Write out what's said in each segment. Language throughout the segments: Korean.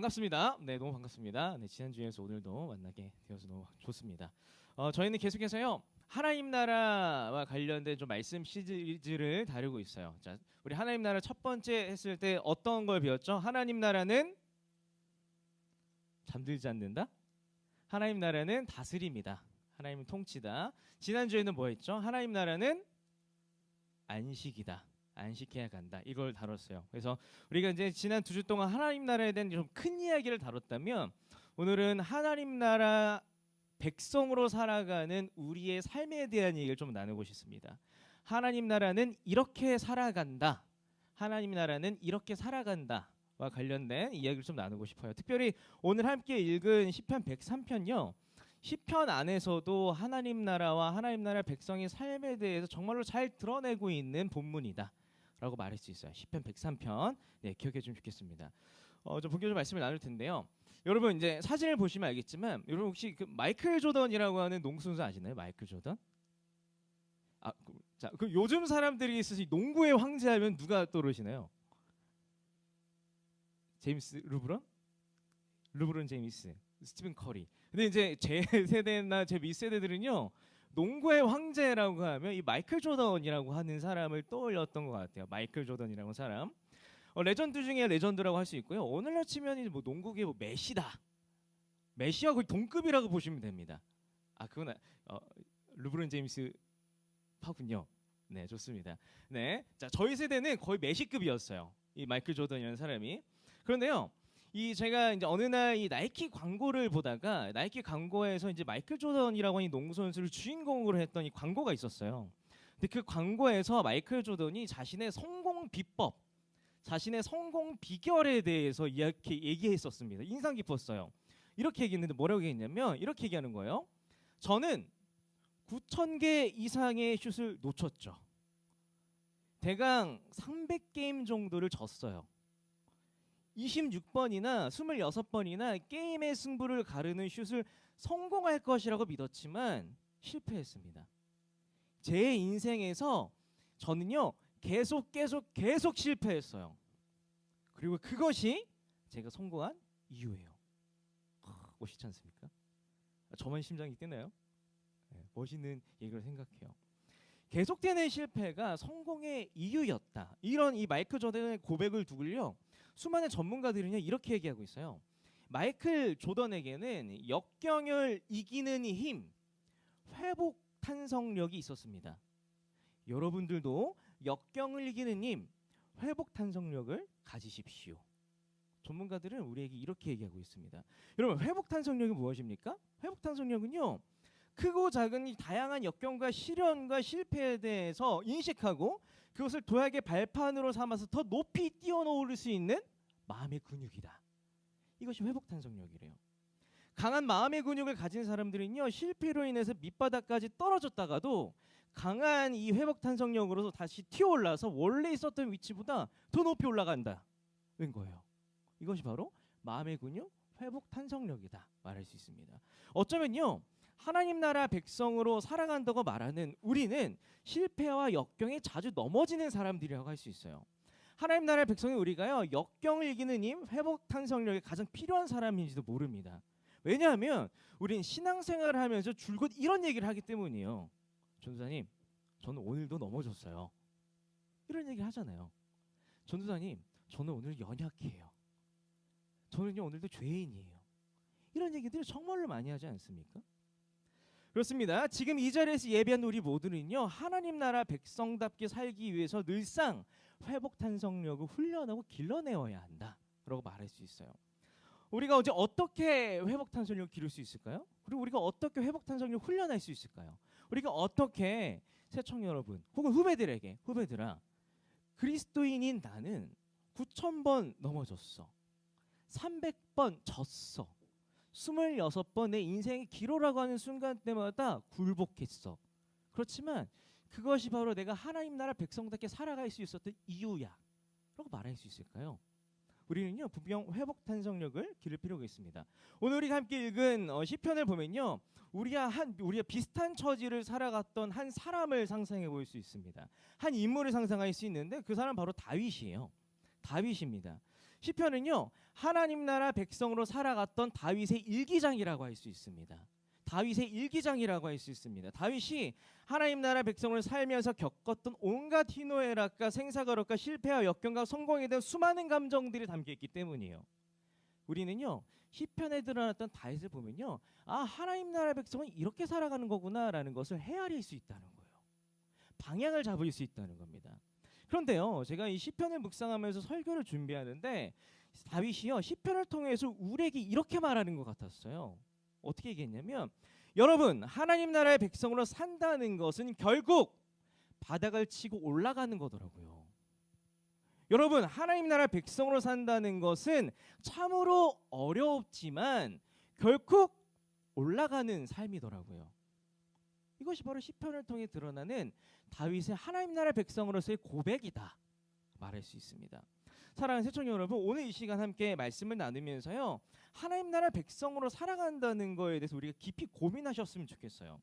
반갑습니다. 네, 너무 반갑습니다. 네, 지난주에서 오늘도 만나게 되어서 너무 좋습니다. 저희는 계속해서요. 하나님 나라와 관련된 좀 말씀 시리즈를 다루고 있어요. 자, 우리 하나님 나라 첫 번째 했을 때 어떤 걸 배웠죠? 하나님 나라는 잠들지 않는다. 하나님 나라는 다스립니다. 하나님은 통치다. 지난주에는 뭐 했죠? 하나님 나라는 안식이다. 안식해야 간다. 이걸 다뤘어요. 그래서 우리가 이제 지난 2주 동안 하나님 나라에 대한 좀 큰 이야기를 다뤘다면 오늘은 하나님 나라 백성으로 살아가는 우리의 삶에 대한 얘기를 좀 나누고 싶습니다. 하나님 나라는 이렇게 살아간다. 하나님 나라는 이렇게 살아간다와 관련된 이야기를 좀 나누고 싶어요. 특별히 오늘 함께 읽은 시편 103편요. 시편 안에서도 하나님 나라와 하나님 나라 백성의 삶에 대해서 정말로 잘 드러내고 있는 본문이다 라고 말할 수 있어요. 시편 103편 네, 기억해 주면 좋겠습니다. 좀 본격적으로 말씀을 나눌 텐데요. 여러분 이제 사진을 보시면 알겠지만 여러분 혹시 그 마이클 조던이라고 하는 농구 선수 아시나요? 마이클 조던? 자, 그 요즘 사람들이 있으시 농구의 황제하면 누가 떠오르시나요? 제임스 르브론? 르브론 제임스, 스티븐 커리. 근데 이제 제 세대나 제 밑세대들은요. 농구의 황제라고 하면 이 마이클 조던이라고 하는 사람을 떠올렸던 것 같아요. 마이클 조던이라는 사람. 레전드 중에 레전드라고 할 수 있고요. 오늘날 치면 뭐 농구계 뭐 메시다. 메시와 거의 동급이라고 보시면 됩니다. 그건 르브론 제임스 파군요. 네, 좋습니다. 네, 자 저희 세대는 거의 메시급이었어요. 이 마이클 조던이라는 사람이. 그런데요. 제가 이제 어느 날 이 나이키 광고를 보다가 나이키 광고에서 이제 마이클 조던이라고 하는 농구 선수를 주인공으로 했던 이 광고가 있었어요. 근데 그 광고에서 마이클 조던이 자신의 성공 비법, 자신의 성공 비결에 대해서 이렇게 얘기했었습니다. 인상 깊었어요. 이렇게 얘기했는데 뭐라고 얘기했냐면 이렇게 얘기하는 거예요. 저는 9,000개 이상의 슛을 놓쳤죠. 대강 300게임 정도를 졌어요. 26번이나 26번이나 게임의 승부를 가르는 슛을 성공할 것이라고 믿었지만 실패했습니다. 제 인생에서 저는요 계속 실패했어요. 그리고 그것이 제가 성공한 이유예요. 멋있지 않습니까? 저만 심장이 뛰나요? 네, 멋있는 얘기를 생각해요. 계속되는 실패가 성공의 이유였다. 이런 이 마이클 조던의 고백을 두고요. 수많은 전문가들은요 이렇게 얘기하고 있어요. 마이클 조던에게는 역경을 이기는 힘, 회복 탄성력이 있었습니다. 여러분들도 역경을 이기는 힘, 회복 탄성력을 가지십시오. 전문가들은 우리에게 이렇게 얘기하고 있습니다. 여러분 회복 탄성력이 무엇입니까? 회복 탄성력은요. 크고 작은 이 다양한 역경과 시련과 실패에 대해서 인식하고 그것을 도약의 발판으로 삼아서 더 높이 뛰어오를 수 있는 마음의 근육이다. 이것이 회복 탄성력이래요. 강한 마음의 근육을 가진 사람들은요 실패로 인해서 밑바닥까지 떨어졌다가도 강한 이 회복 탄성력으로 다시 튀어올라서 원래 있었던 위치보다 더 높이 올라간다는 거예요. 이것이 바로 마음의 근육 회복 탄성력이다 말할 수 있습니다. 어쩌면요 하나님 나라 백성으로 살아간다고 말하는 우리는 실패와 역경에 자주 넘어지는 사람들이라고 할 수 있어요. 하나님 나라 백성의 우리가요 역경을 이기는 힘, 회복 탄성력이 가장 필요한 사람인지도 모릅니다. 왜냐하면 우리는 신앙생활을 하면서 줄곧 이런 얘기를 하기 때문이에요. 전도사님, 저는 오늘도 넘어졌어요. 이런 얘기를 하잖아요. 전도사님, 저는 오늘 연약해요. 저는요 오늘도 죄인이에요. 이런 얘기들을 정말로 많이 하지 않습니까? 그렇습니다. 지금 이 자리에서 예배한 우리 모두는요 하나님 나라 백성답게 살기 위해서 늘상 회복 탄성력을 훈련하고 길러내어야 한다라고 말할 수 있어요. 우리가 이제 어떻게 회복 탄성력을 기를 수 있을까요? 그리고 우리가 어떻게 회복 탄성력을 훈련할 수 있을까요? 우리가 어떻게 새청 여러분 혹은 후배들아 그리스도인인 나는 9,000번 넘어졌어. 300번 졌어. 26번 내 인생의 기로라고 하는 순간 때마다 굴복했어. 그렇지만 그것이 바로 내가 하나님 나라 백성답게 살아갈 수 있었던 이유야 라고 말할 수 있을까요? 우리는요 분명 회복 탄성력을 기를 필요가 있습니다. 오늘 우리가 함께 읽은 시편을 보면요 우리가 비슷한 처지를 살아갔던 한 사람을 상상해 볼 수 있습니다. 한 인물을 상상할 수 있는데 그 사람 바로 다윗이에요. 다윗입니다. 시편은요 하나님 나라 백성으로 살아갔던 다윗의 일기장이라고 할 수 있습니다. 다윗의 일기장이라고 할 수 있습니다. 다윗이 하나님 나라 백성을 살면서 겪었던 온갖 희노애락과 생사거롭과 실패와 역경과 성공에 대한 수많은 감정들이 담겨 있기 때문이에요. 우리는요 시편에 드러났던 다윗을 보면요 아 하나님 나라 백성은 이렇게 살아가는 거구나라는 것을 헤아릴 수 있다는 거예요. 방향을 잡을 수 있다는 겁니다. 그런데요 제가 이 시편을 묵상하면서 설교를 준비하는데 다윗이요 시편을 통해서 우리에게 이렇게 말하는 것 같았어요. 어떻게 얘기했냐면 여러분 하나님 나라의 백성으로 산다는 것은 결국 바닥을 치고 올라가는 거더라고요. 여러분 하나님 나라 백성으로 산다는 것은 참으로 어렵지만 결국 올라가는 삶이더라고요. 이것이 바로 시편을 통해 드러나는 다윗의 하나님 나라 백성으로서의 고백이다 말할 수 있습니다. 사랑하는 시청자 여러분, 오늘 이 시간 함께 말씀을 나누면서요 하나님 나라 백성으로 살아간다는 거에 대해서 우리가 깊이 고민하셨으면 좋겠어요.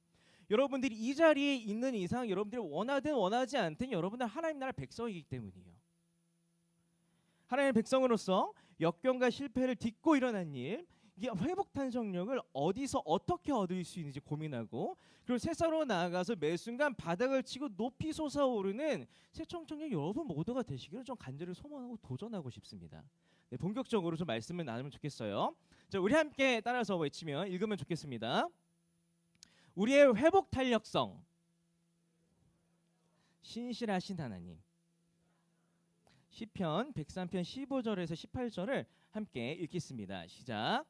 여러분들이 이 자리에 있는 이상 여러분들이 원하든 원하지 않든 여러분들 하나님 나라 백성이기 때문이에요. 하나님의 백성으로서 역경과 실패를 딛고 일어난 일, 이게 회복 탄성력을 어디서 어떻게 얻을 수 있는지 고민하고 그리고 세상으로 나아가서 매 순간 바닥을 치고 높이 솟아오르는 새청청년 여러분 모두가 되시기를 좀 간절히 소망하고 도전하고 싶습니다. 네, 본격적으로 좀 말씀을 나누면 좋겠어요. 자, 우리 함께 따라서 외치면 읽으면 좋겠습니다. 우리의 회복 탄력성, 신실하신 하나님. 시편 103편 15절에서 18절을 함께 읽겠습니다. 시작.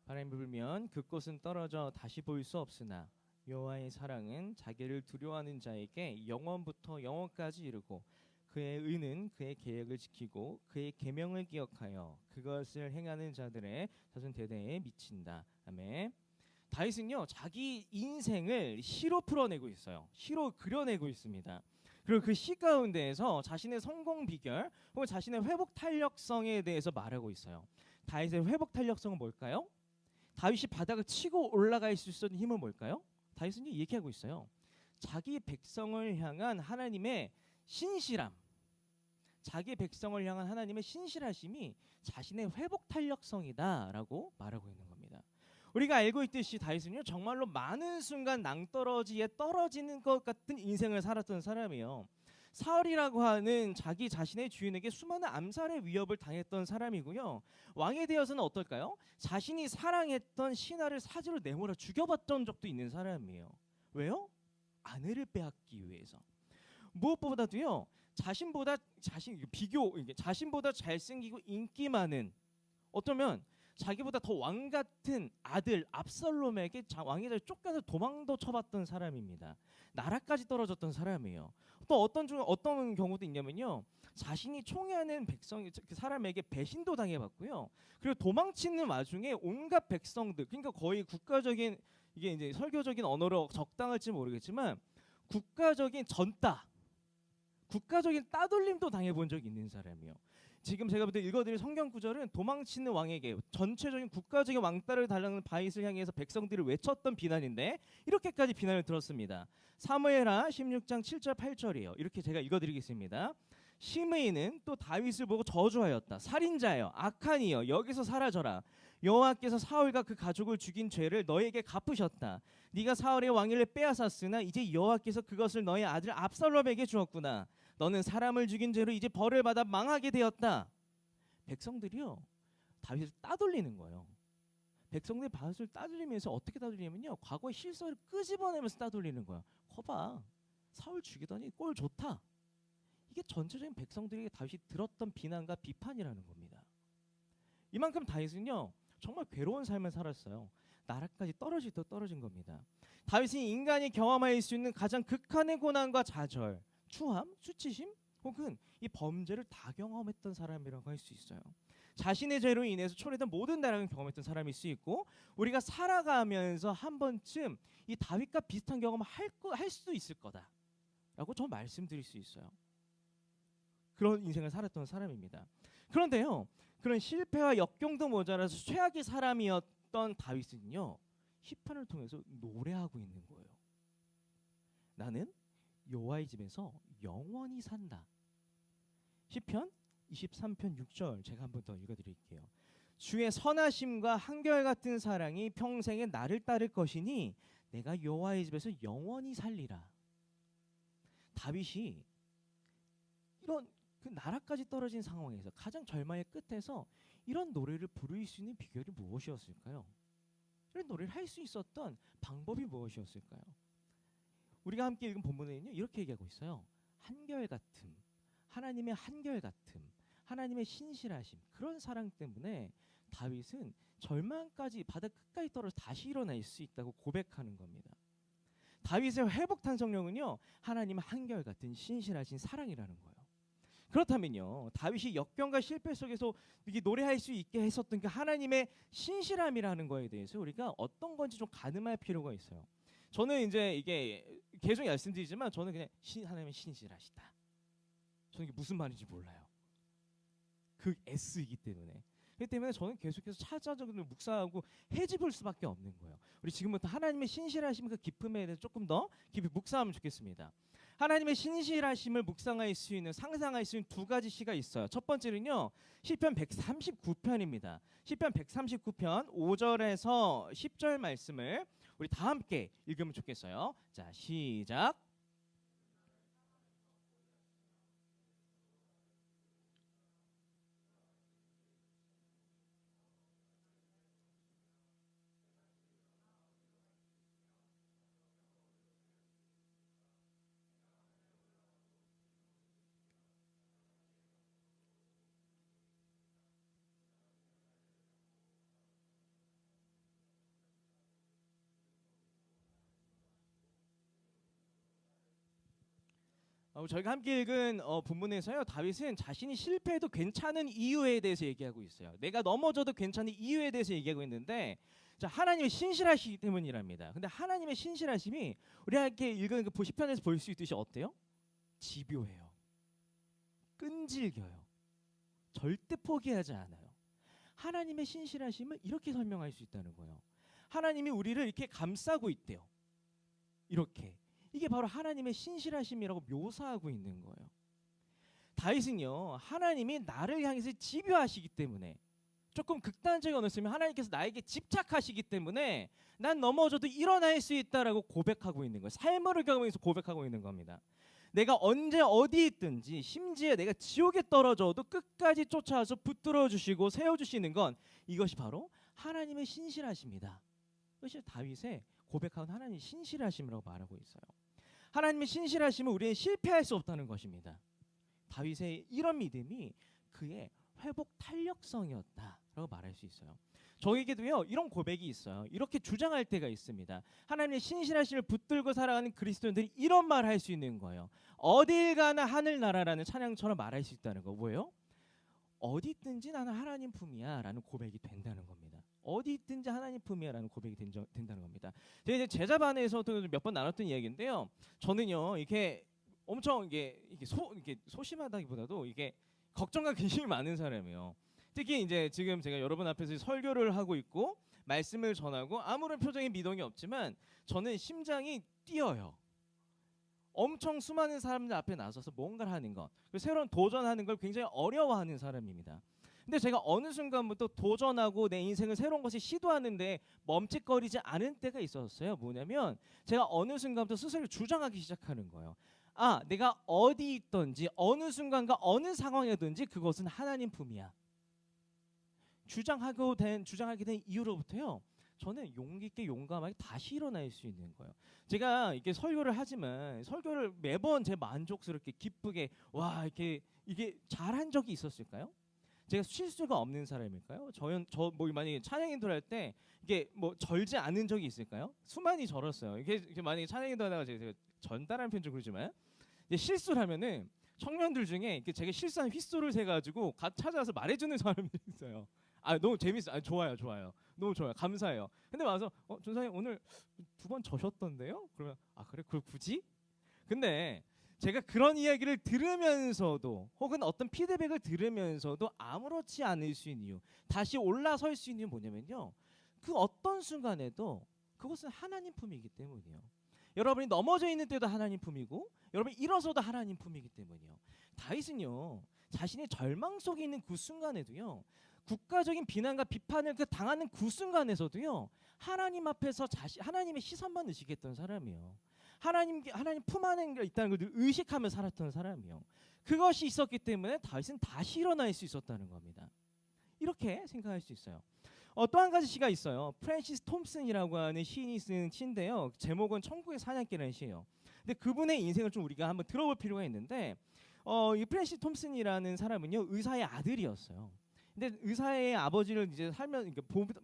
바람이 불면 그곳은 떨어져 다시 보일 수 없으나 여호와의 사랑은 자기를 두려워하는 자에게 영원부터 영원까지 이르고 그의 의는 그의 계획을 지키고 그의 계명을 기억하여 그것을 행하는 자들의 자손 대대에 미친다. 아멘. 다윗은요 자기 인생을 시로 풀어내고 있어요. 시로 그려내고 있습니다. 그리고 그 시 가운데에서 자신의 성공 비결 혹은 자신의 회복 탄력성에 대해서 말하고 있어요. 다윗의 회복 탄력성은 뭘까요? 다윗이 바닥을 치고 올라갈 수 있었던 힘은 뭘까요? 다윗은 얘기하고 있어요. 자기 백성을 향한 하나님의 신실함, 자기 백성을 향한 하나님의 신실하심이 자신의 회복 탄력성이다라고 말하고 있는 겁니다. 우리가 알고 있듯이 다윗은요 정말로 많은 순간 낭떠러지에 떨어지는 것 같은 인생을 살았던 사람이에요. 사울이라고 하는 자기 자신의 주인에게 수많은 암살의 위협을 당했던 사람이고요. 왕이 되어서는 어떨까요? 자신이 사랑했던 신하를 사지로 내몰아 죽여봤던 적도 있는 사람이에요. 왜요? 아내를 빼앗기 위해서. 무엇보다도요 자신보다 잘생기고 인기 많은 어쩌면 자기보다 더 왕 같은 아들 압살롬에게 왕의 자리에 쫓겨서 도망도 쳐봤던 사람입니다. 나라까지 떨어졌던 사람이에요. 또 어떤 경우도 있냐면요. 자신이 총애하는 그 사람에게 배신도 당해봤고요. 그리고 도망치는 와중에 온갖 백성들, 그러니까 거의 국가적인 이게 이제 설교적인 언어로 적당할지 모르겠지만 국가적인 국가적인 따돌림도 당해본 적이 있는 사람이에요. 지금 제가 볼 때 읽어드릴 성경 구절은 도망치는 왕에게 전체적인 국가적인 왕따를 달라는 바윗을 향해서 백성들을 외쳤던 비난인데 이렇게까지 비난을 들었습니다. 사무엘하 16장 7절 8절이에요. 이렇게 제가 읽어드리겠습니다. 시므이는 또 다윗을 보고 저주하였다. 살인자여 악한 이여 여기서 사라져라. 여호와께서 사울과 그 가족을 죽인 죄를 너에게 갚으셨다. 네가 사울의 왕위를 빼앗았으나 이제 여호와께서 그것을 너의 아들 압살롬에게 주었구나. 너는 사람을 죽인 죄로 이제 벌을 받아 망하게 되었다. 백성들이요 다윗을 따돌리는 거예요. 백성들이 다윗을 따돌리면서 어떻게 따돌리냐면요 과거의 실수를 끄집어내면서 따돌리는 거야. 거봐 사울 죽이더니 꼴 좋다. 이게 전체적인 백성들에게 다윗이 들었던 비난과 비판이라는 겁니다. 이만큼 다윗은요 정말 괴로운 삶을 살았어요. 나라까지 떨어진 겁니다. 다윗이 인간이 경험할 수 있는 가장 극한의 고난과 좌절, 추함, 수치심 혹은 이 범죄를 다 경험했던 사람이라고 할 수 있어요. 자신의 죄로 인해서 초래된 모든 나라를 경험했던 사람일 수 있고 우리가 살아가면서 한 번쯤 이 다윗과 비슷한 경험을 할 수도 있을 거다라고 저 말씀드릴 수 있어요. 그런 인생을 살았던 사람입니다. 그런데요 그런 실패와 역경도 모자라서 최악의 사람이었던 다윗은요 시편을 통해서 노래하고 있는 거예요. 나는 여호와의 집에서 영원히 산다. 시편 23편 6절 제가 한 번 더 읽어드릴게요. 주의 선하심과 한결같은 사랑이 평생에 나를 따를 것이니 내가 여호와의 집에서 영원히 살리라. 다윗이 이런 그 나라까지 떨어진 상황에서 가장 절망의 끝에서 이런 노래를 부를 수 있는 비결이 무엇이었을까요? 이런 노래를 할 수 있었던 방법이 무엇이었을까요? 우리가 함께 읽은 본문에는요 이렇게 얘기하고 있어요. 한결같음, 하나님의 한결같음, 하나님의 신실하심, 그런 사랑 때문에 다윗은 절망까지 바다 끝까지 떨어져 다시 일어날 수 있다고 고백하는 겁니다. 다윗의 회복 탄성령은요 하나님 한결같은 신실하신 사랑이라는 거예요. 그렇다면요 다윗이 역경과 실패 속에서 이게 노래할 수 있게 했었던 그 하나님의 신실함이라는 거에 대해서 우리가 어떤 건지 좀 가늠할 필요가 있어요. 저는 이제 이게 계속 말씀드리지만 저는 그냥 하나님의 신실하시다. 저는 이게 무슨 말인지 몰라요. 그 S이기 때문에. 그렇기 때문에 저는 계속해서 차자적으로 묵상하고 헤집을 수밖에 없는 거예요. 우리 지금부터 하나님의 신실하심 그 기쁨에 대해서 조금 더 깊이 묵상하면 좋겠습니다. 하나님의 신실하심을 묵상할 수 있는, 상상할 수 있는 두 가지 시가 있어요. 첫 번째는요 시편 139편입니다. 시편 139편 5절에서 10절 말씀을 우리 다 함께 읽으면 좋겠어요. 자, 시작. 저희가 함께 읽은 본문에서요 다윗은 자신이 실패해도 괜찮은 이유에 대해서 얘기하고 있어요. 내가 넘어져도 괜찮은 이유에 대해서 얘기하고 있는데 자, 하나님의 신실하시기 때문이랍니다. 근데 하나님의 신실하심이 우리가 이렇게 읽은 그 시편에서 볼 수 있듯이 어때요? 집요해요. 끈질겨요. 절대 포기하지 않아요. 하나님의 신실하심을 이렇게 설명할 수 있다는 거예요. 하나님이 우리를 이렇게 감싸고 있대요. 이렇게. 이게 바로 하나님의 신실하심이라고 묘사하고 있는 거예요. 다윗은요 하나님이 나를 향해서 집요하시기 때문에, 조금 극단적인 언어를 쓰면 하나님께서 나에게 집착하시기 때문에 난 넘어져도 일어날 수 있다라고 고백하고 있는 거예요. 삶을 경험해서 고백하고 있는 겁니다. 내가 언제 어디 있든지, 심지어 내가 지옥에 떨어져도 끝까지 쫓아와서 붙들어 주시고 세워 주시는 건 이것이 바로 하나님의 신실하심이다. 이것이 다윗의 고백하는 하나님의 신실하심이라고 말하고 있어요. 하나님의 신실하심은 우리는 실패할 수 없다는 것입니다. 다윗의 이런 믿음이 그의 회복 탄력성이었다라고 말할 수 있어요. 저에게도요 이런 고백이 있어요. 이렇게 주장할 때가 있습니다. 하나님의 신실하심을 붙들고 살아가는 그리스도인들이 이런 말을 할 수 있는 거예요. 어딜 가나 하늘나라라는 찬양처럼 말할 수 있다는 거. 뭐예요? 어디 있든지 나는 하나님 품이야 라는 고백이 된다는 겁니다. 어디 있든지 하나님 품이야 라는 고백이 된다는 겁니다. 제가 이제 제자반에서도 몇 번 나눴던 이야기인데요. 저는요 이게 엄청 이게 소심하다기보다도 이게 걱정과 근심이 많은 사람이에요. 특히 이제 지금 제가 여러분 앞에서 설교를 하고 있고 말씀을 전하고 아무런 표정의 미동이 없지만 저는 심장이 뛰어요. 엄청 수많은 사람들 앞에 나서서 뭔가를 하는 것, 새로운 도전하는 걸 굉장히 어려워하는 사람입니다. 근데 제가 어느 순간부터 도전하고 내 인생을 새로운 것을 시도하는데 멈칫거리지 않은 때가 있었어요. 뭐냐면 제가 어느 순간부터 스스로 주장하기 시작하는 거예요. 아, 내가 어디 있든지 어느 순간과 어느 상황이든지 그것은 하나님 품이야. 주장하게 된 이후로부터요. 저는 용기 있게 용감하게 다시 일어날 수 있는 거예요. 제가 이렇게 설교를 하지만 설교를 매번 제 만족스럽게 기쁘게 와 이게 잘한 적이 있었을까요? 제가 실수가 없는 사람일까요? 저 뭐 만약에 찬양 인도를 할 때 이게 뭐 절지 않은 적이 있을까요? 수많이 절었어요. 이게 만약에 찬양 인도 하다가 제가 전달하는 편 좀 그러지만 이제 실수를 하면은 청년들 중에 제가 실수한 휘소를 세 가지고 찾아와서 말해주는 사람이 있어요. 아 너무 재밌어. 아 좋아요. 너무 좋아요. 감사해요. 근데 와서 전사님 오늘 2번 저셨던데요? 그러면 아 그래? 그걸 굳이? 근데 제가 그런 이야기를 들으면서도 혹은 어떤 피드백을 들으면서도 아무렇지 않을 수 있는 이유, 다시 올라설 수 있는 이유는 뭐냐면요. 그 어떤 순간에도 그것은 하나님 품이기 때문이에요. 여러분이 넘어져 있는 때도 하나님 품이고 여러분이 일어서도 하나님 품이기 때문이요. 다윗은요 자신의 절망 속에 있는 그 순간에도요 국가적인 비난과 비판을 당하는 그 순간에서도요 하나님 앞에서 하나님의 시선만 의식했던 사람이요. 하나님 품 안에 있다는 걸 늘 의식하며 살았던 사람이요. 그것이 있었기 때문에 다윗은 다시 일어날 수 있었다는 겁니다. 이렇게 생각할 수 있어요. 또 한 가지 시가 있어요. 프랜시스 톰슨이라고 하는 시인이 쓴 시인데요. 제목은 천국의 사냥개라는 시예요. 근데 그분의 인생을 좀 우리가 한번 들어볼 필요가 있는데 이 프랜시스 톰슨이라는 사람은요 의사의 아들이었어요. 근데 의사의 아버지를 이제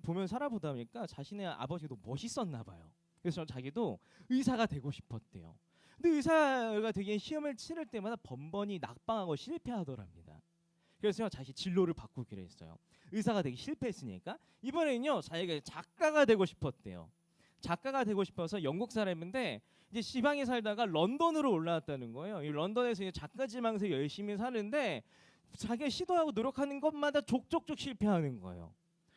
보면 살아보다 보니까 자신의 아버지가 너무 멋있었나 봐요. 그래서 자기도 의사가 되고 싶었대요. 근데 의사가 되기엔 시험을 치를 때마다 번번이 낙방하고 실패하더랍니다. 그래서 자기 진로를 바꾸기로 했어요. 의사가 되기 실패했으니까 이번에는요 자기가 작가가 되고 싶었대요. 작가가 되고 싶어서 영국 사람인데 이제 지방에 살다가 런던으로 올라왔다는 거예요. 이 런던에서 이제 작가 지망생 열심히 사는데 자기가 시도하고 노력하는 것마다 족족족 실패하는 거예요.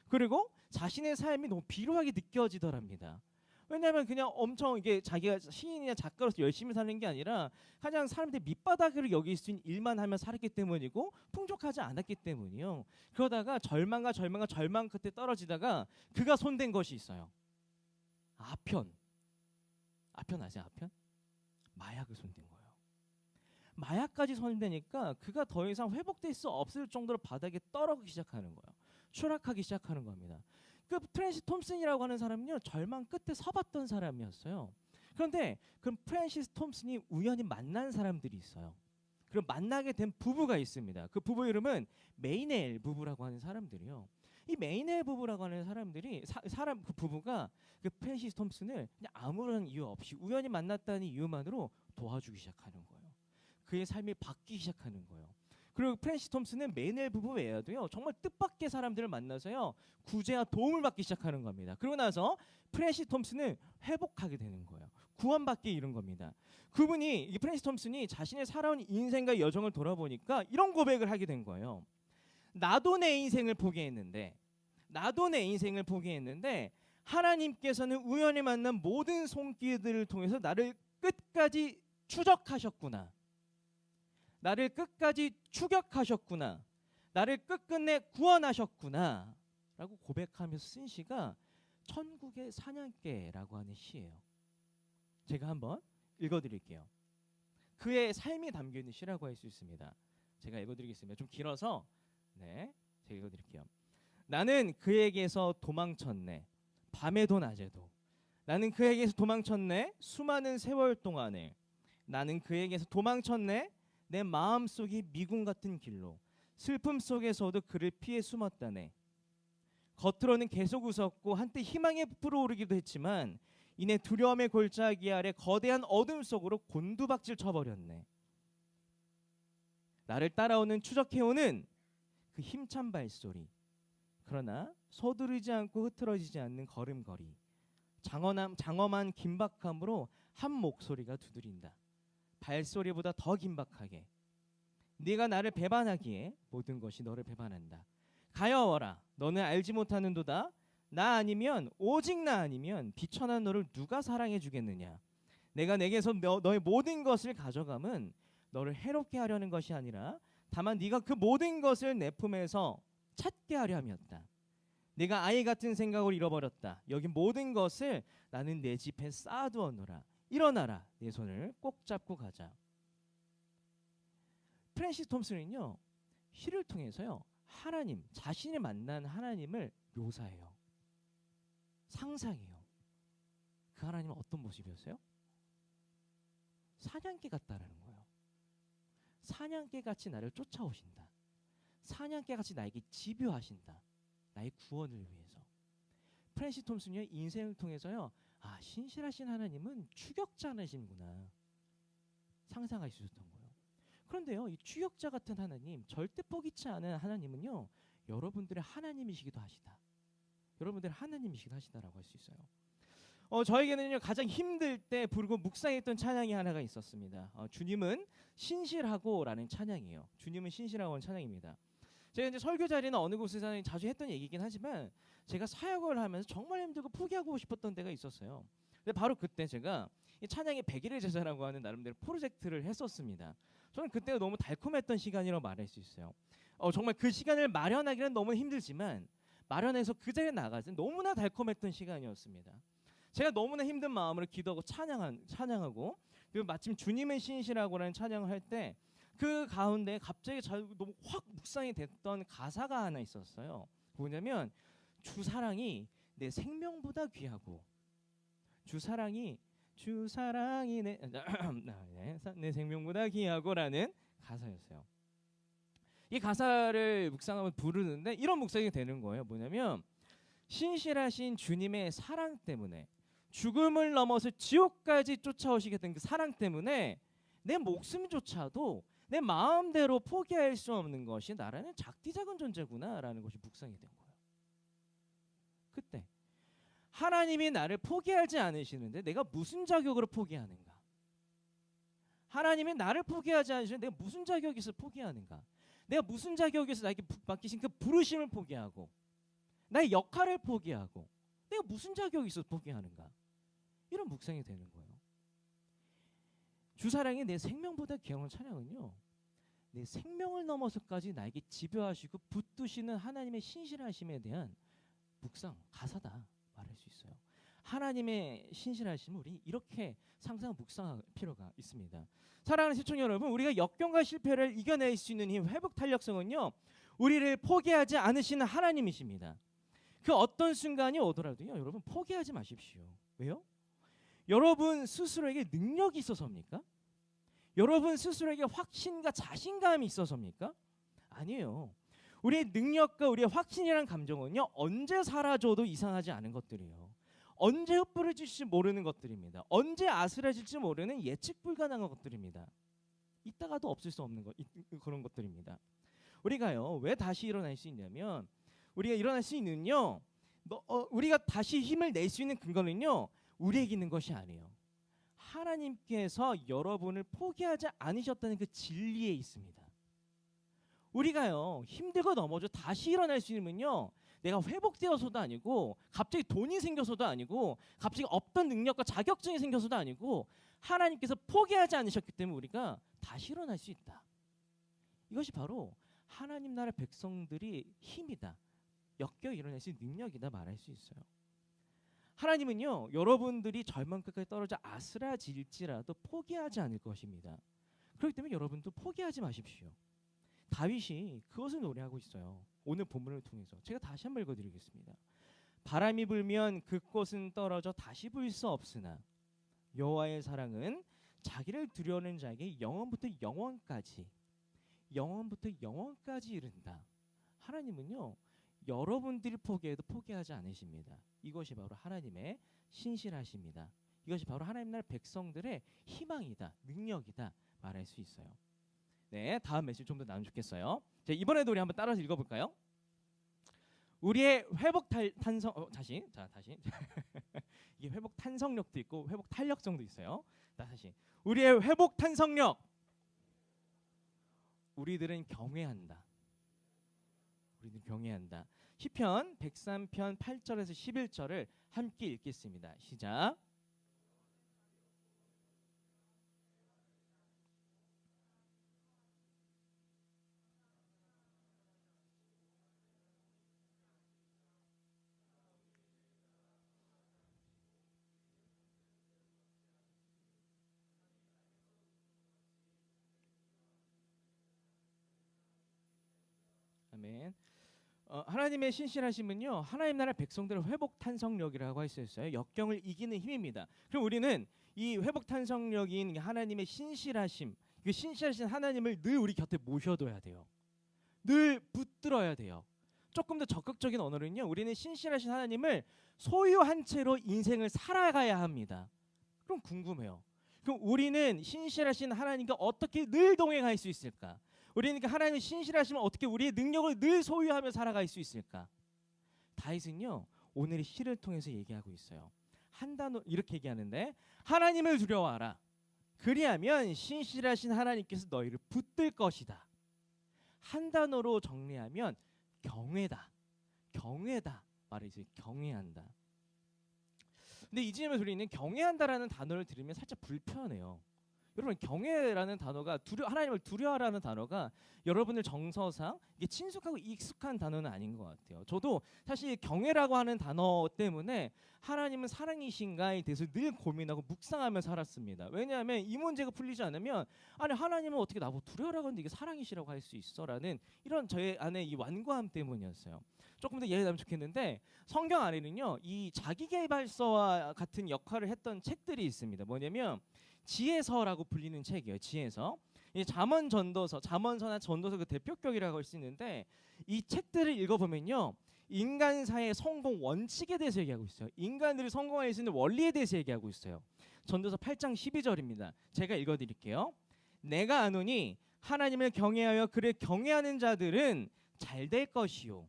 그리고 자신의 삶이 너무 비루하게 느껴지더랍니다. 왜냐하면 그냥 엄청 이게 자기가 시인이나 작가로서 열심히 사는 게 아니라 그냥 사람들이 밑바닥으로 여길 수 있는 일만 하며 살았기 때문이고 풍족하지 않았기 때문이요. 그러다가 절망 끝에 떨어지다가 그가 손댄 것이 있어요. 아편 아세요? 아편? 마약을 손댄 거예요. 마약까지 손대니까 그가 더 이상 회복될 수 없을 정도로 바닥에 떨어지기 시작하는 거예요. 추락하기 시작하는 겁니다. 그 프랜시스 톰슨이라고 하는 사람은요 절망 끝에 서봤던 사람이었어요. 그런데 그럼 프랜시스 톰슨이 우연히 만난 사람들이 있어요. 그럼 만나게 된 부부가 있습니다. 그 부부 이름은 메이넬 부부라고 하는 사람들이요. 이 메이넬 부부라고 하는 사람들이 그 부부가 그 프랜시스 톰슨을 그냥 아무런 이유 없이 우연히 만났다는 이유만으로 도와주기 시작하는 거예요. 그의 삶이 바뀌기 시작하는 거예요. 그리고 프랜시스 톰슨은 메이넬 부부 외에도요 정말 뜻밖의 사람들을 만나서요 구제와 도움을 받기 시작하는 겁니다. 그러고 나서 프랜시스 톰슨은 회복하게 되는 거예요. 구원받기 이른 겁니다. 이 프랜시스 톰슨이 자신의 살아온 인생과 여정을 돌아보니까 이런 고백을 하게 된 거예요. 나도 내 인생을 포기했는데 하나님께서는 우연히 만난 모든 손길들을 통해서 나를 끝까지 추적하셨구나. 나를 끝까지 추격하셨구나. 나를 끝끝내 구원하셨구나. 라고 고백하면서 쓴 시가 천국의 사냥개라고 하는 시예요. 제가 한번 읽어드릴게요. 그의 삶이 담겨있는 시라고 할 수 있습니다. 제가 읽어드리겠습니다. 좀 길어서 제가 읽어드릴게요. 나는 그에게서 도망쳤네. 밤에도 낮에도. 나는 그에게서 도망쳤네. 수많은 세월 동안에. 나는 그에게서 도망쳤네. 내 마음속이 미궁 같은 길로. 슬픔 속에서도 그를 피해 숨었다네. 겉으로는 계속 웃었고 한때 희망에 불어오르기도 했지만 이내 두려움의 골짜기 아래 거대한 어둠 속으로 곤두박질 쳐버렸네. 나를 따라오는 추적해오는 그 힘찬 발소리. 그러나 서두르지 않고 흐트러지지 않는 걸음걸이. 장엄한 긴박함으로 한 목소리가 두드린다. 발소리보다 더 긴박하게. 네가 나를 배반하기에 모든 것이 너를 배반한다. 가여워라. 너는 알지 못하는도다. 오직 나 아니면 비천한 너를 누가 사랑해 주겠느냐. 내가 내게서 너의 모든 것을 가져감은 너를 해롭게 하려는 것이 아니라 다만 네가 그 모든 것을 내 품에서 찾게 하려 함이었다. 네가 아이 같은 생각을 잃어버렸다. 여기 모든 것을 나는 내 집에 쌓아두었노라. 일어나라. 내 손을 꼭 잡고 가자. 프랜시스 톰슨은요 시를 통해서요 자신이 만난 하나님을 묘사해요. 상상해요. 그 하나님은 어떤 모습이었어요? 사냥개 같다라는 거예요. 사냥개 같이 나를 쫓아오신다. 사냥개 같이 나에게 집요하신다. 나의 구원을 위해서. 프랜시스 톰슨의 인생을 통해서요 신실하신 하나님은 추격자이시구나 상상할 수 있었던 거예요. 그런데요 이 추격자 같은 하나님, 절대 포기치 않은 하나님은요 여러분들의 하나님이시기도 하시다. 여러분들의 하나님이시기도 하시다라고 할 수 있어요. 저에게는요 가장 힘들 때 부르고 묵상했던 찬양이 하나가 있었습니다. 주님은 신실하고라는 찬양이에요. 주님은 신실하고는 찬양입니다. 제가 이제 설교 자리는 어느 곳에서 자주 했던 얘기긴 하지만 제가 사역을 하면서 정말 힘들고 포기하고 싶었던 때가 있었어요. 근데 바로 그때 제가 이 찬양의 100일의 제사라고 하는 나름대로 프로젝트를 했었습니다. 저는 그때가 너무 달콤했던 시간이라고 말할 수 있어요. 정말 그 시간을 마련하기는 너무 힘들지만 마련해서 그 자리에 나가서 너무나 달콤했던 시간이었습니다. 제가 너무나 힘든 마음으로 기도하고 찬양하고 그리고 마침 주님의 신이시라고라는 찬양을 할 때 그 가운데 갑자기 너무 확 묵상이 됐던 가사가 하나 있었어요. 뭐냐면 주 사랑이 내 생명보다 귀하고 주 사랑이 내 생명보다 귀하고라는 가사였어요. 이 가사를 묵상하면 부르는데 이런 묵상이 되는 거예요. 뭐냐면 신실하신 주님의 사랑 때문에 죽음을 넘어서 지옥까지 쫓아오시게 된 그 사랑 때문에 내 목숨조차도 내 마음대로 포기할 수 없는 것이 나라는 작디 작은 존재구나라는 것이 묵상이 된 거예요. 그때 하나님이 나를 포기하지 않으시는데 내가 무슨 자격으로 포기하는가? 하나님이 나를 포기하지 않으시는데 내가 무슨 자격이 있어 포기하는가? 내가 무슨 자격이 있어 나에게 맡기신 그 부르심을 포기하고 나의 역할을 포기하고 내가 무슨 자격이 있어 포기하는가? 이런 묵상이 되는 거예요. 주사랑이 내 생명보다 귀한 찬양은요, 내 생명을 넘어서까지 나에게 지배하시고 붙드시는 하나님의 신실하심에 대한 묵상, 가사다 말할 수 있어요. 하나님의 신실하심을 우리 이렇게 상상 묵상할 필요가 있습니다. 사랑하는 시청자 여러분, 우리가 역경과 실패를 이겨낼 수 있는 힘, 회복 탄력성은요, 우리를 포기하지 않으시는 하나님이십니다. 그 어떤 순간이 오더라도요, 여러분 포기하지 마십시오. 왜요? 여러분 스스로에게 능력이 있어서입니까? 여러분 스스로에게 확신과 자신감이 있어서입니까? 아니에요. 우리의 능력과 우리의 확신이라는 감정은요, 언제 사라져도 이상하지 않은 것들이에요. 언제 흩뿌려질지 모르는 것들입니다. 언제 아스라질지 모르는 예측 불가능한 것들입니다. 있다가도 없을 수 없는 그런 것들입니다. 우리가요, 왜 다시 일어날 수 있냐면, 우리가 일어날 수 있는요, 우리가 다시 힘을 낼 수 있는 근거는요, 우리에게 있는 것이 아니에요. 하나님께서 여러분을 포기하지 않으셨다는 그 진리에 있습니다. 우리가요, 힘들고 넘어져 다시 일어날 수 있는요, 내가 회복되어서도 아니고, 갑자기 돈이 생겨서도 아니고, 갑자기 없던 능력과 자격증이 생겨서도 아니고, 하나님께서 포기하지 않으셨기 때문에 우리가 다시 일어날 수 있다. 이것이 바로 하나님 나라 백성들이 힘이다, 역겨 일어날 수 있는 능력이다 말할 수 있어요. 하나님은요, 여러분들이 절망 끝까지 떨어져 아스라질지라도 포기하지 않을 것입니다. 그렇기 때문에 여러분도 포기하지 마십시오. 다윗이 그것을 노래하고 있어요. 오늘 본문을 통해서 제가 다시 한번 읽어드리겠습니다. 바람이 불면 그 꽃은 떨어져 다시 불 수 없으나 여호와의 사랑은 자기를 두려워하는 자에게 영원부터 영원까지 이른다. 하나님은요, 여러분들이 포기해도 포기하지 않으십니다. 이것이 바로 하나님의 신실하십니다. 이것이 바로 하나님 나라 백성들의 희망이다, 능력이다 말할 수 있어요. 네, 다음 메시지 좀 더 나누면 좋겠어요. 자, 이번에도 우리 한번 따라서 읽어볼까요? 우리의 회복 탄성 다시 이게 회복 탄성력도 있고 회복 탄력성도 있어요. 다시 우리의 회복 탄성력, 우리들은 경외한다. 시편 103편 8절에서 11절을 함께 읽겠습니다. 시작. 아멘. 하나님의 신실하심은요, 하나님 나라 백성들의 회복 탄성력이라고 할 수 있어요. 역경을 이기는 힘입니다. 그럼 우리는 이 회복 탄성력인 하나님의 신실하심, 그 신실하신 하나님을 늘 우리 곁에 모셔둬야 돼요. 늘 붙들어야 돼요. 조금 더 적극적인 언어는요, 우리는 신실하신 하나님을 소유한 채로 인생을 살아가야 합니다. 그럼 궁금해요. 그럼 우리는 신실하신 하나님과 어떻게 늘 동행할 수 있을까? 우리는 하나님의 신실하시면 어떻게 우리의 능력을 늘 소유하며 살아갈 수 있을까? 다윗은요, 오늘의 시를 통해서 얘기하고 있어요. 한 단어 이렇게 얘기하는데, 하나님을 두려워하라. 그리하면 신실하신 하나님께서 너희를 붙들 것이다. 한 단어로 정리하면 경외다 말이지, 경외한다. 근데 이 지점에 들리는 경외한다라는 단어를 들으면 살짝 불편해요. 여러분 경외라는 단어가 하나님을 두려워하라는 단어가 여러분들 정서상 이게 친숙하고 익숙한 단어는 아닌 것 같아요. 저도 사실 경외라고 하는 단어 때문에 하나님은 사랑이신가에 대해서 늘 고민하고 묵상하며 살았습니다. 왜냐하면 이 문제가 풀리지 않으면 아니 하나님은 어떻게 나보고 두려워라고 하는데 이게 사랑이시라고 할 수 있어라는 이런 저의 안에 이 완고함 때문이었어요. 조금 더 이해하면 좋겠는데 성경 안에는요 이 자기계발서와 같은 역할을 했던 책들이 있습니다. 뭐냐면 지혜서라고 불리는 책이에요. 지혜서. 이 잠언 전도서, 잠언서나 전도서 그 대표격이라고 할 수 있는데 이 책들을 읽어보면요 인간사의 성공 원칙에 대해서 얘기하고 있어요. 인간들이 성공할 수 있는 원리에 대해서 얘기하고 있어요. 전도서 8장 12절입니다. 제가 읽어드릴게요. 내가 아노니 하나님을 경외하여 그를 경외하는 자들은 잘 될 것이요.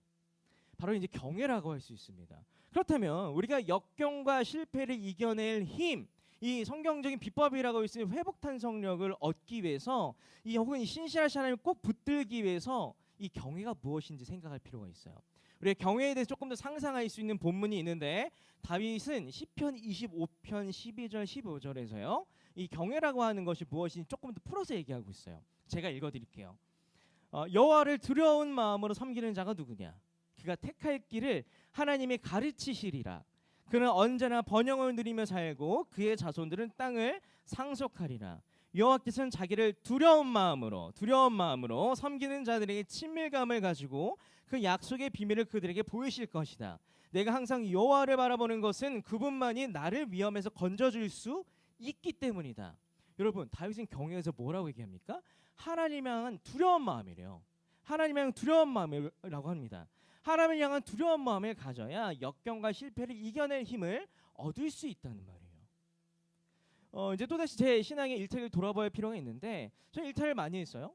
바로 이제 경외라고 할 수 있습니다. 그렇다면 우리가 역경과 실패를 이겨낼 힘, 이 성경적인 비법이라고 할 수 있는 회복 탄성력을 얻기 위해서 이 혹은 이 신실하신 하나님을 꼭 붙들기 위해서 이 경외가 무엇인지 생각할 필요가 있어요. 우리가 경외에 대해서 조금 더 상상할 수 있는 본문이 있는데 다윗은 시편 25편 12절 15절에서요. 이 경외라고 하는 것이 무엇인지 조금 더 풀어서 얘기하고 있어요. 제가 읽어드릴게요. 여호와를 두려운 마음으로 섬기는 자가 누구냐? 그가 택할 길을 하나님이 가르치시리라. 그는 언제나 번영을 누리며 살고 그의 자손들은 땅을 상속하리라. 여호와께서는 자기를 두려운 마음으로 섬기는 자들에게 친밀감을 가지고 그 약속의 비밀을 그들에게 보이실 것이다. 내가 항상 여호와를 바라보는 것은 그분만이 나를 위험에서 건져줄 수 있기 때문이다. 여러분 다윗은 경외에서 뭐라고 얘기합니까? 하나님 향한 두려운 마음이래요. 하나님 향한 두려운 마음이라고 합니다. 하나님을 향한 두려운 마음을 가져야 역경과 실패를 이겨낼 힘을 얻을 수 있다는 말이에요. 이제 또다시 제 신앙의 일탈을 돌아볼 필요가 있는데 저는 일탈을 많이 했어요.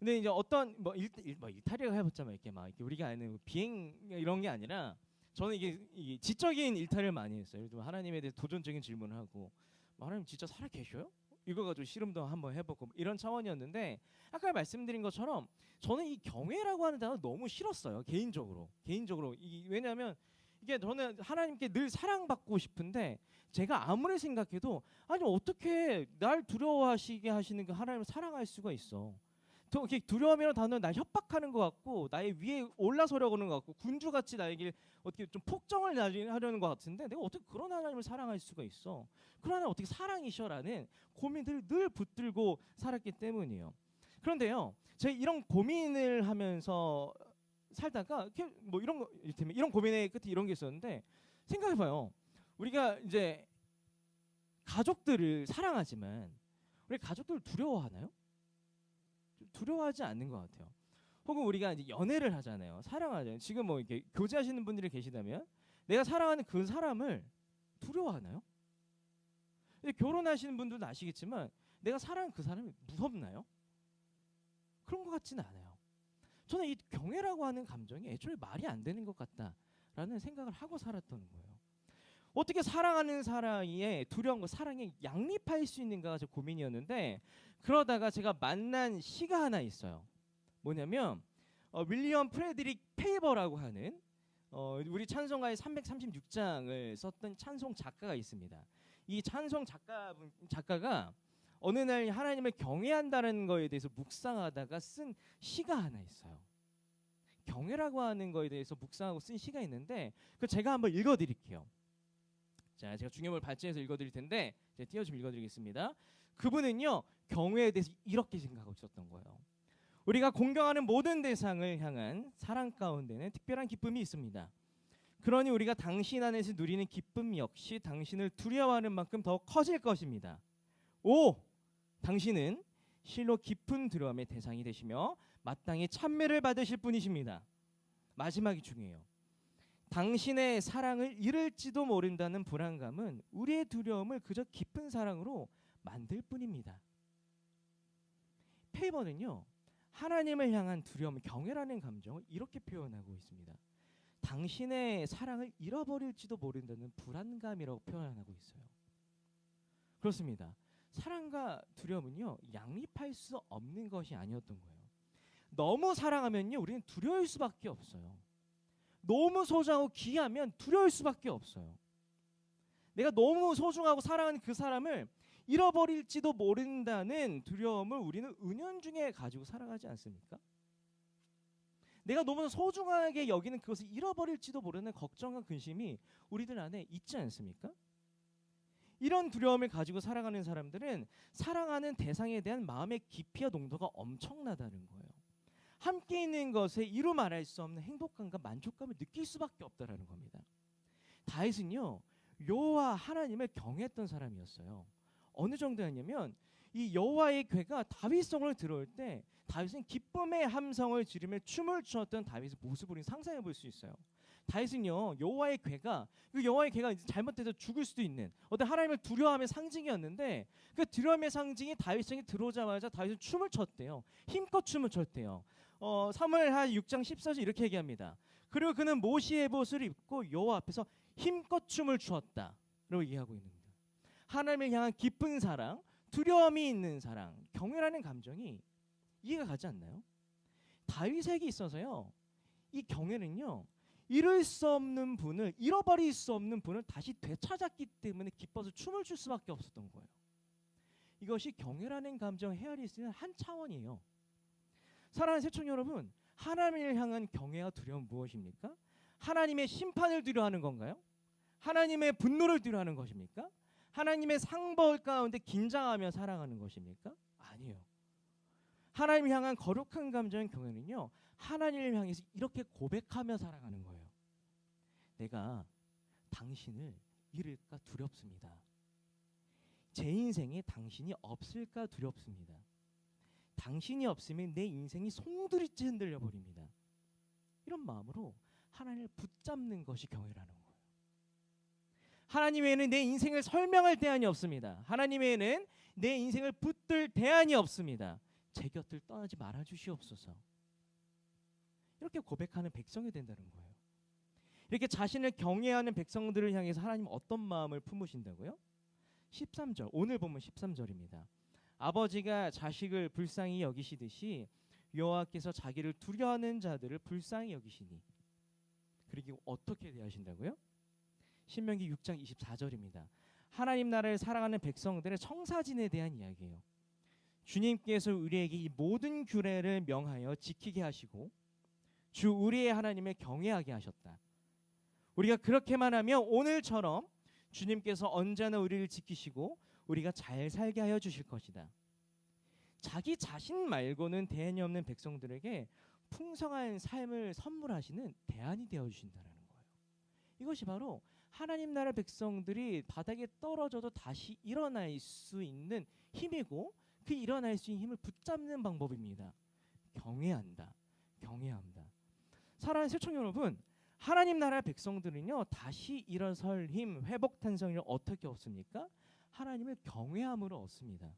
근데 이제 어떤 일탈이라고 해봤자 이렇게 막 이렇게 우리가 아는 비행 이런 게 아니라 저는 이게 지적인 일탈을 많이 했어요. 예를 들면 하나님에 대해서 도전적인 질문을 하고 하나님 진짜 살아 계셔요? 이거 가지고 씨름도 한번 해보고 이런 차원이었는데 아까 말씀드린 것처럼 저는 이 경외라고 하는 단어 너무 싫었어요. 개인적으로 왜냐하면 이게 저는 하나님께 늘 사랑받고 싶은데 제가 아무리 생각해도 아니 어떻게 날 두려워하시게 하시는 그 하나님을 사랑할 수가 있어. 이렇게 두려움이라는 단어는 날 협박하는 것 같고 나의 위에 올라서려고 하는 것 같고 군주같이 나에게 어떻게 좀 폭정을 하려는 것 같은데 내가 어떻게 그런 하나님을 사랑할 수가 있어. 그런 하나님 어떻게 사랑이셔라는 고민들을 늘 붙들고 살았기 때문이에요. 그런데요 제가 이런 고민을 하면서 살다가 이렇게 뭐 이런 고민의 끝에 이런 게 있었는데 생각해봐요. 우리가 이제 가족들을 사랑하지만 우리 가족들을 두려워하나요? 두려워하지 않는 것 같아요. 혹은 우리가 이제 연애를 하잖아요. 사랑하잖아요. 지금 뭐 이렇게 교제하시는 분들이 계시다면 내가 사랑하는 그 사람을 두려워하나요? 결혼하시는 분들도 아시겠지만 내가 사랑하는 그 사람이 무섭나요? 그런 것 같지는 않아요. 저는 이 경외라고 하는 감정이 애초에 말이 안 되는 것 같다라는 생각을 하고 살았던 거예요. 어떻게 사랑하는 사람의 두려움과 사랑에 양립할 수 있는가가 제 고민이었는데 그러다가 제가 만난 시가 하나 있어요. 뭐냐면 윌리엄 프레드릭 페이버라고 하는 우리 찬송가의 336장을 썼던 찬송 작가가 있습니다. 이 찬송 작가가 어느 날 하나님을 경외한다는 거에 대해서 묵상하다가 쓴 시가 하나 있어요. 경외라고 하는 거에 대해서 묵상하고 쓴 시가 있는데 그 제가 한번 읽어드릴게요. 자, 제가 중요한 걸 발전해서 읽어드릴 텐데 제가 띄워좀 읽어드리겠습니다. 그분은요 경외에 대해서 이렇게 생각하고 있었던 거예요. 우리가 공경하는 모든 대상을 향한 사랑 가운데는 특별한 기쁨이 있습니다. 그러니 우리가 당신 안에서 누리는 기쁨 역시 당신을 두려워하는 만큼 더 커질 것입니다. 오! 당신은 실로 깊은 두려움의 대상이 되시며 마땅히 찬미를 받으실 분이십니다. 마지막이 중요해요. 당신의 사랑을 잃을지도 모른다는 불안감은 우리의 두려움을 그저 깊은 사랑으로 만들 뿐입니다. 페이버는요 하나님을 향한 두려움, 경외라는 감정을 이렇게 표현하고 있습니다. 당신의 사랑을 잃어버릴지도 모른다는 불안감이라고 표현하고 있어요. 그렇습니다. 사랑과 두려움은요 양립할 수 없는 것이 아니었던 거예요. 너무 사랑하면요 우리는 두려울 수밖에 없어요. 너무 소중하고 귀하면 두려울 수밖에 없어요. 내가 너무 소중하고 사랑하는 그 사람을 잃어버릴지도 모른다는 두려움을 우리는 은연중에 가지고 살아가지 않습니까? 내가 너무 소중하게 여기는 그것을 잃어버릴지도 모르는 걱정과 근심이 우리들 안에 있지 않습니까? 이런 두려움을 가지고 살아가는 사람들은 사랑하는 대상에 대한 마음의 깊이와 농도가 엄청나다는 거예요. 함께 있는 것에 이루 말할 수 없는 행복감과 만족감을 느낄 수밖에 없다라는 겁니다. 다윗은요, 여호와 하나님을 경외했던 사람이었어요. 어느 정도였냐면 이 여호와의 괴가 다윗 성을 들어올 때 다윗은 기쁨의 함성을 지르며 춤을 추었던 다윗의 모습을 우리는 상상해 볼 수 있어요. 다윗은요, 여호와의 괴가 이제 잘못해서 죽을 수도 있는 어떤 하나님을 두려워함의 상징이었는데 그 두려움의 상징이 다윗에게 들어오자마자 다윗은 춤을 췄대요. 힘껏 춤을 췄대요. 사무엘하 6장 14절 이렇게 얘기합니다. 그리고 그는 모시의 옷을 입고 여호와 앞에서 힘껏 춤을 추었다 라고 얘기하고 있는 거예요. 하나님을 향한 깊은 사랑, 두려움이 있는 사랑, 경외라는 감정이 이해가 가지 않나요? 다윗에게 있어서요, 이 경외는요, 잃을 수 없는 분을, 잃어버릴 수 없는 분을 다시 되찾았기 때문에 기뻐서 춤을 출 수밖에 없었던 거예요. 이것이 경외라는 감정을 헤아릴 수 있는 한 차원이에요. 사랑하는 새청 여러분, 하나님을 향한 경외와 두려움은 무엇입니까? 하나님의 심판을 두려워하는 건가요? 하나님의 분노를 두려워하는 것입니까? 하나님의 상벌 가운데 긴장하며 살아가는 것입니까? 아니에요. 하나님을 향한 거룩한 감정의 경외는요, 하나님을 향해서 이렇게 고백하며 살아가는 거예요. 내가 당신을 잃을까 두렵습니다. 제 인생에 당신이 없을까 두렵습니다. 당신이 없으면 내 인생이 송두리째 흔들려 버립니다. 이런 마음으로 하나님을 붙잡는 것이 경외라는 거예요. 하나님 외에는 내 인생을 설명할 대안이 없습니다. 하나님 외에는 내 인생을 붙들 대안이 없습니다. 제 곁을 떠나지 말아 주시옵소서. 이렇게 고백하는 백성이 된다는 거예요. 이렇게 자신을 경외하는 백성들을 향해서 하나님 어떤 마음을 품으신다고요? 13절, 오늘 보면 13절입니다. 아버지가 자식을 불쌍히 여기시듯이 여호와께서 자기를 두려워하는 자들을 불쌍히 여기시니. 그리고 어떻게 대하신다고요? 신명기 6장 24절입니다. 하나님 나라를 사랑하는 백성들의 청사진에 대한 이야기예요. 주님께서 우리에게 이 모든 규례를 명하여 지키게 하시고 주 우리의 하나님을 경외하게 하셨다. 우리가 그렇게만 하면 오늘처럼 주님께서 언제나 우리를 지키시고 우리가 잘 살게 하여 주실 것이다. 자기 자신 말고는 대안이 없는 백성들에게 풍성한 삶을 선물하시는 대안이 되어 주신다는 거예요. 이것이 바로 하나님 나라 백성들이 바닥에 떨어져도 다시 일어날 수 있는 힘이고, 그 일어날 수 있는 힘을 붙잡는 방법입니다. 경외한다. 경외한다. 사랑하는 시청 여러분, 하나님 나라 백성들은요, 다시 일어설 힘, 회복 탄성을 어떻게 얻습니까? 하나님을 경외함으로 얻습니다.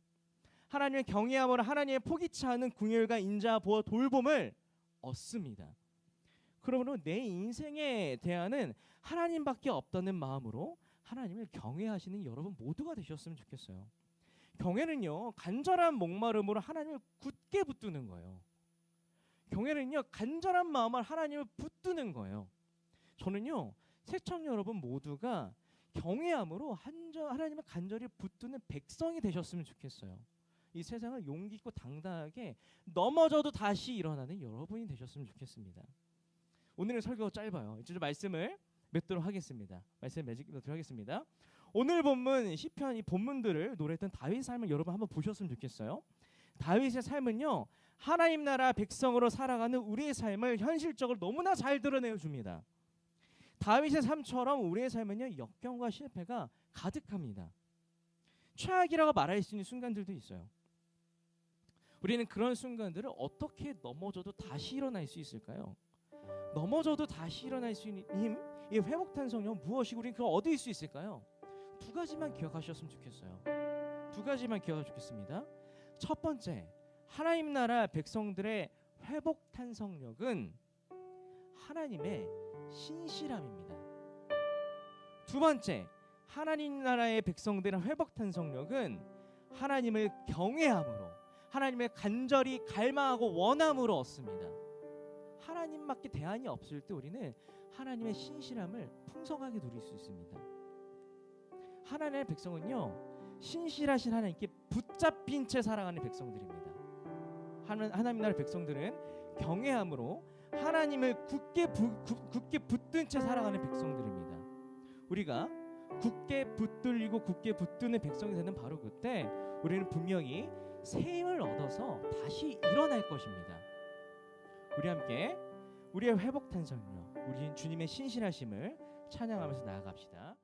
하나님을 경외함으로 하나님의 포기치 않은 긍휼과 인자, 보호, 돌봄을 얻습니다. 그러므로 내 인생에 대한은 하나님밖에 없다는 마음으로 하나님을 경외하시는 여러분 모두가 되셨으면 좋겠어요. 경외는요, 간절한 목마름으로 하나님을 굳게 붙드는 거예요. 경외는요, 간절한 마음을 하나님을 붙드는 거예요. 저는요, 새청 여러분 모두가 경외함으로 하나님을 간절히 붙드는 백성이 되셨으면 좋겠어요. 이 세상을 용기 있고 당당하게 넘어져도 다시 일어나는 여러분이 되셨으면 좋겠습니다. 오늘의 설교가 짧아요. 이제 말씀을 맺도록 하겠습니다. 말씀 맺도록 하겠습니다. 오늘 본문 시편 이 본문들을 노래했던 다윗의 삶을 여러분 한번 보셨으면 좋겠어요. 다윗의 삶은요, 하나님 나라 백성으로 살아가는 우리의 삶을 현실적으로 너무나 잘 드러내어 줍니다. 다윗의 삶처럼 우리의 삶은요, 역경과 실패가 가득합니다. 최악이라고 말할 수 있는 순간들도 있어요. 우리는 그런 순간들을 어떻게 넘어져도 다시 일어날 수 있을까요? 넘어져도 다시 일어날 수 있는 힘, 이 회복탄성력 무엇이고 우리는 그걸 얻을 수 있을까요? 두 가지만 기억하셨으면 좋겠어요. 두 가지만 기억하셨으면 좋겠습니다. 첫 번째, 하나님 나라 백성들의 회복탄성력은 하나님의 신실함입니다. 두 번째, 하나님 나라의 백성들의 회복탄성력은 하나님을 경외함으로, 하나님을 간절히 갈망하고 원함으로 얻습니다. 하나님밖에 대안이 없을 때 우리는 하나님의 신실함을 풍성하게 누릴 수 있습니다. 하나님의 백성은요 신실하신 하나님께 붙잡힌 채 살아가는 백성들입니다. 하나님 나라의 백성들은 경외함으로 하나님을 굳게 붙든 채 살아가는 백성들입니다. 우리가 굳게 붙들리고 굳게 붙드는 백성이 되는 바로 그때 우리는 분명히 새 힘을 얻어서 다시 일어날 것입니다. 우리 함께 우리의 회복 탄성력, 우리 주님의 신실하심을 찬양하면서 나아갑시다.